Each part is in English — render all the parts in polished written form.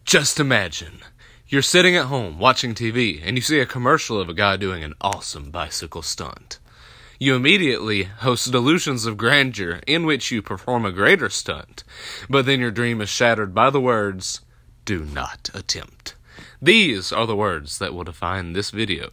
Just imagine, you're sitting at home watching TV and you see a commercial of a guy doing an awesome bicycle stunt. You immediately host delusions of grandeur in which you perform a greater stunt, but then your dream is shattered by the words, "Do not attempt." These are the words that will define this video.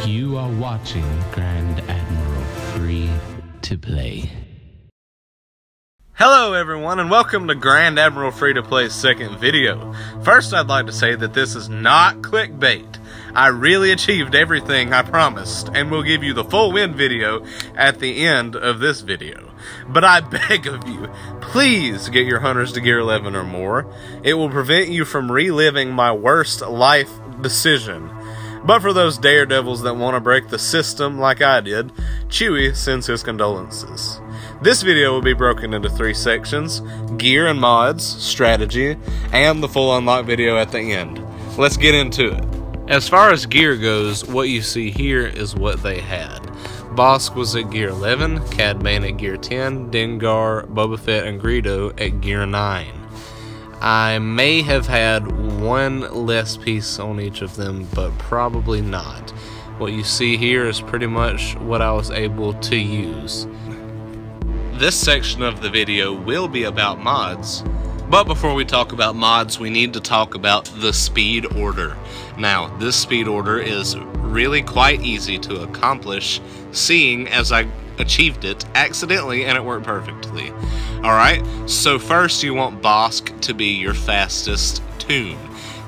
You are watching Grand Admiral Free to Play. Hello everyone and welcome to Grand Admiral Free to Play's second video. First, I'd like to say that this is not clickbait. I really achieved everything I promised and will give you the full win video at the end of this video. But I beg of you, please get your hunters to gear 11 or more. It will prevent you from reliving my worst life decision. But for those daredevils that want to break the system like I did, Chewie sends his condolences. This video will be broken into 3 sections: gear and mods, strategy, and the full unlock video at the end. Let's get into it. As far as gear goes, what you see here is what they had. Bossk was at gear 11, Cad Bane at gear 10, Dengar, Boba Fett, and Greedo at gear 9. I may have had one less piece on each of them, but probably not. What you see here is pretty much what I was able to use. This section of the video will be about mods, but before we talk about mods, we need to talk about the speed order. Now, this speed order is really quite easy to accomplish, seeing as I achieved it accidentally and it worked perfectly. Alright, so first you want Bossk to be your fastest toon.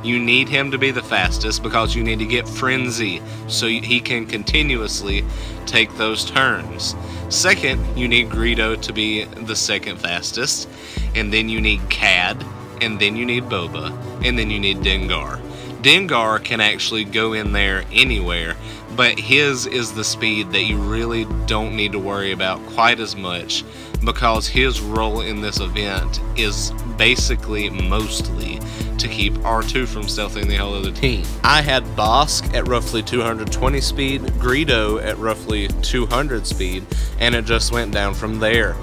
You need him to be the fastest because you need to get Frenzy so he can continuously take those turns. Second, you need Greedo to be the second fastest, and then you need Cad, and then you need Boba, and then you need Dengar. Dengar can actually go in there anywhere, but his is the speed that you really don't need to worry about quite as much because his role in this event is basically mostly to keep R2 from stealthing the whole other team. I had Bossk at roughly 220 speed, Greedo at roughly 200 speed, and it just went down from there.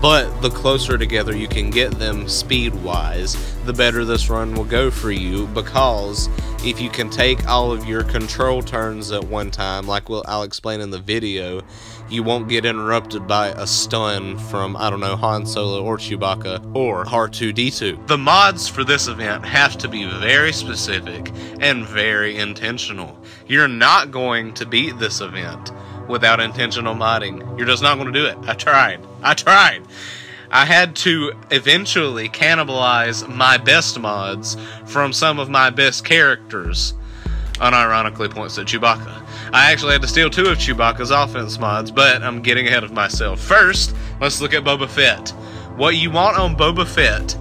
But the closer together you can get them speed-wise, the better this run will go for you, because if you can take all of your control turns at one time, like I'll explain in the video, you won't get interrupted by a stun from, I don't know, Han Solo or Chewbacca or R2-D2. The mods for this event have to be very specific and very intentional. You're not going to beat this event without intentional modding. You're just not going to do it. I tried. I had to eventually cannibalize my best mods from some of my best characters. Unironically points at Chewbacca. I actually had to steal 2 of Chewbacca's offense mods, but I'm getting ahead of myself. First, let's look at Boba Fett. What you want on Boba Fett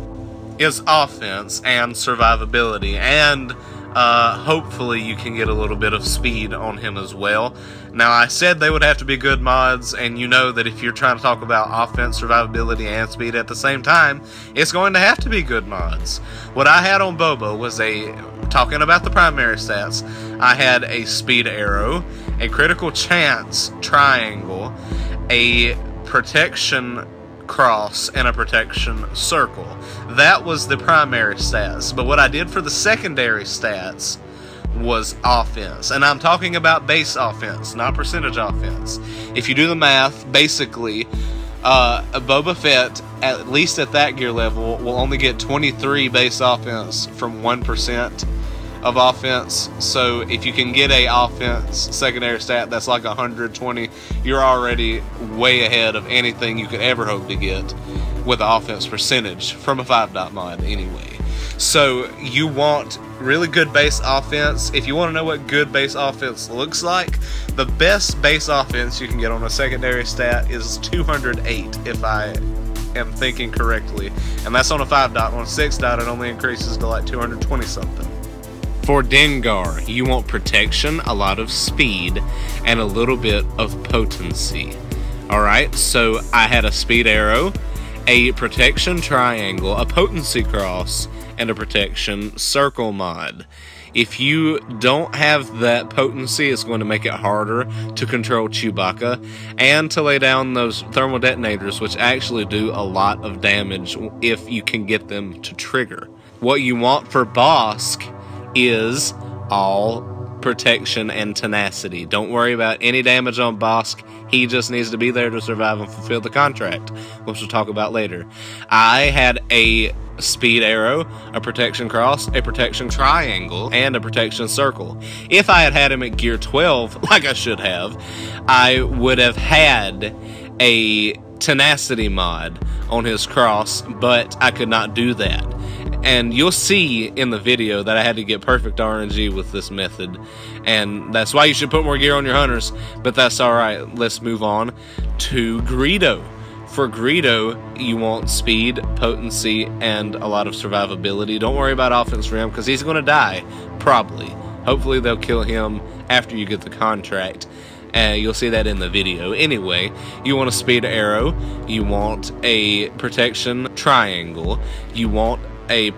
is offense and survivability, and hopefully you can get a little bit of speed on him as well. Now, I said they would have to be good mods, and you know that if you're trying to talk about offense, survivability, and speed at the same time, it's going to have to be good mods. What I had on Boba was talking about the primary stats, I had a speed arrow, a critical chance triangle, a protection cross, and a protection circle. That was the primary stats, but what I did for the secondary stats was offense, and I'm talking about base offense, not percentage offense. If you do the math, basically Boba Fett, at least at that gear level, will only get 23 base offense from 1% of offense. So if you can get a offense secondary stat that's like 120, you're already way ahead of anything you could ever hope to get with the offense percentage from a 5-dot mod anyway. So you want really good base offense. If you want to know what good base offense looks like, the best base offense you can get on a secondary stat is 208, if I am thinking correctly, and that's on a 5-dot. On a 6-dot it only increases to like 220 something. For Dengar, you want protection, a lot of speed, and a little bit of potency. Alright, so I had a speed arrow, a protection triangle, a potency cross, and a protection circle mod. If you don't have that potency, it's going to make it harder to control Chewbacca and to lay down those thermal detonators, which actually do a lot of damage if you can get them to trigger. What you want for Bosk is all protection and tenacity. Don't worry about any damage on Bosk. He just needs to be there to survive and fulfill the contract, which we'll talk about later. I had a speed arrow, a protection cross, a protection triangle, and a protection circle. If I had had him at gear 12, like I should have, I would have had a tenacity mod on his cross, but I could not do that. And you'll see in the video that I had to get perfect RNG with this method, and that's why you should put more gear on your hunters, but that's alright. Let's move on to Greedo. For Greedo, you want speed, potency, and a lot of survivability. Don't worry about offense for him, because he's going to die, probably. Hopefully they'll kill him after you get the contract. You'll see that in the video. Anyway, you want a speed arrow, you want a protection triangle, you want a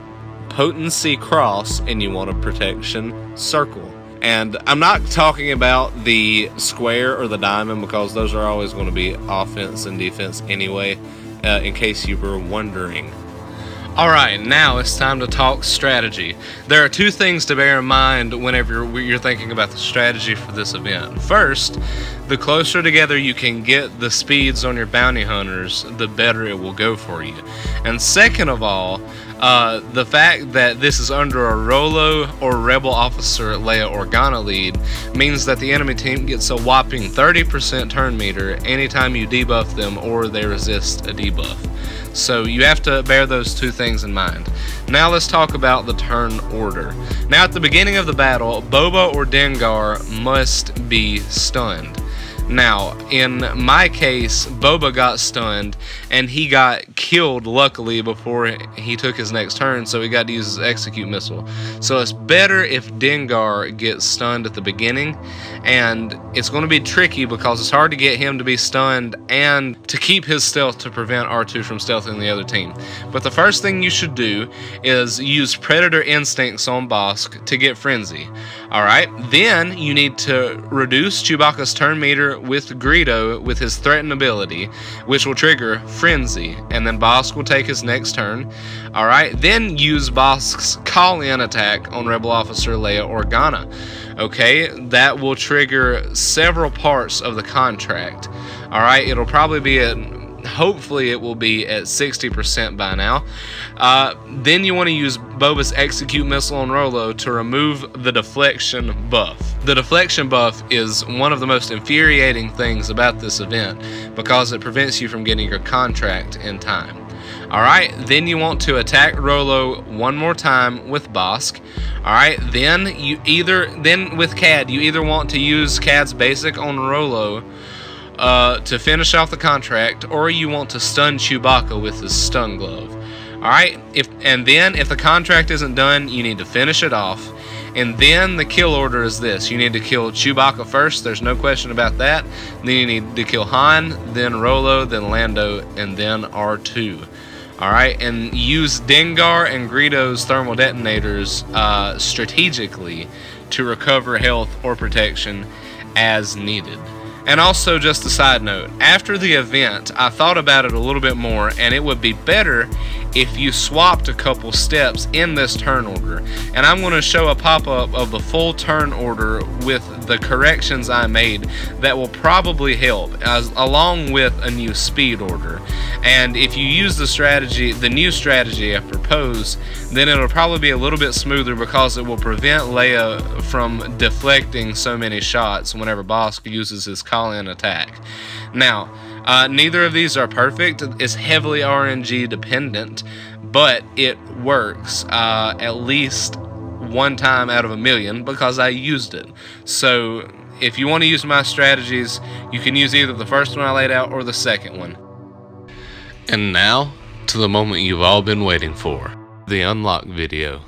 potency cross, and you want a protection circle. And I'm not talking about the square or the diamond, because those are always going to be offense and defense anyway, in case you were wondering. Alright, now it's time to talk strategy. There are two things to bear in mind whenever you're thinking about the strategy for this event. First, the closer together you can get the speeds on your bounty hunters, the better it will go for you. And second of all, the fact that this is under a Rolo or Rebel Officer Leia Organa lead means that the enemy team gets a whopping 30% turn meter anytime you debuff them or they resist a debuff. So you have to bear those two things in mind. Now let's talk about the turn order. Now at the beginning of the battle, Boba or Dengar must be stunned. Now, in my case, Boba got stunned, and he got killed, luckily, before he took his next turn, so he got to use his execute missile. So it's better if Dengar gets stunned at the beginning, and it's going to be tricky because it's hard to get him to be stunned and to keep his stealth to prevent R2 from stealthing the other team. But the first thing you should do is use Predator Instincts on Bosk to get Frenzy. Alright, then you need to reduce Chewbacca's turn meter with Greedo with his Threaten ability, which will trigger Frenzy, and then Bosk will take his next turn. Alright, then use Bosk's Call-In attack on Rebel Officer Leia Organa. Okay, that will trigger several parts of the contract. Alright, it'll probably be at, hopefully it will be at 60% by now. Then you want to use Boba's Execute Missile on Rolo to remove the deflection buff. The deflection buff is one of the most infuriating things about this event because it prevents you from getting your contract in time. Alright, then you want to attack Rolo one more time with Bosk. Alright, then with Cad, you either want to use Cad's basic on Rolo to finish off the contract, or you want to stun Chewbacca with his stun glove. Alright, if the contract isn't done, you need to finish it off. And then the kill order is this. You need to kill Chewbacca first, there's no question about that. Then you need to kill Han, then Rolo, then Lando, and then R2. Alright, and use Dengar and Greedo's thermal detonators strategically to recover health or protection as needed. And also, just a side note, after the event, I thought about it a little bit more, and it would be better if you swapped a couple steps in this turn order. And I'm going to show a pop-up of the full turn order with the corrections I made that will probably help, along with a new speed order. And if you use the new strategy I propose, then it'll probably be a little bit smoother because it will prevent Leia from deflecting so many shots whenever Bosk uses his call-in attack. Now, neither of these are perfect. It's heavily RNG dependent, but it works at least one time out of a million because I used it. So if you want to use my strategies, you can use either the first one I laid out or the second one. And now to the moment you've all been waiting for, the unlock video.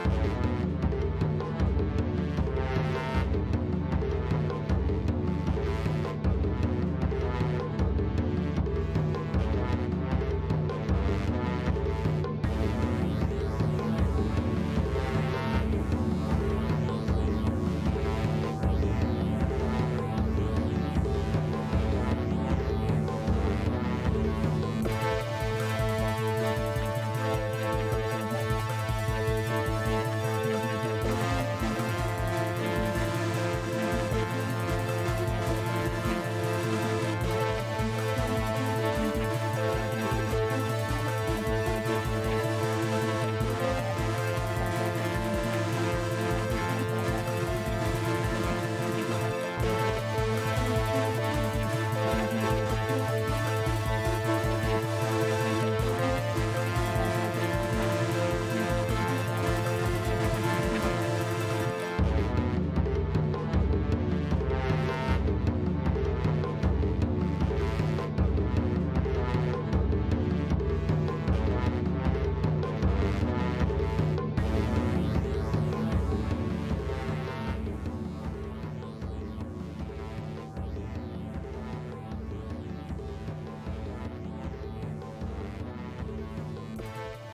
bye.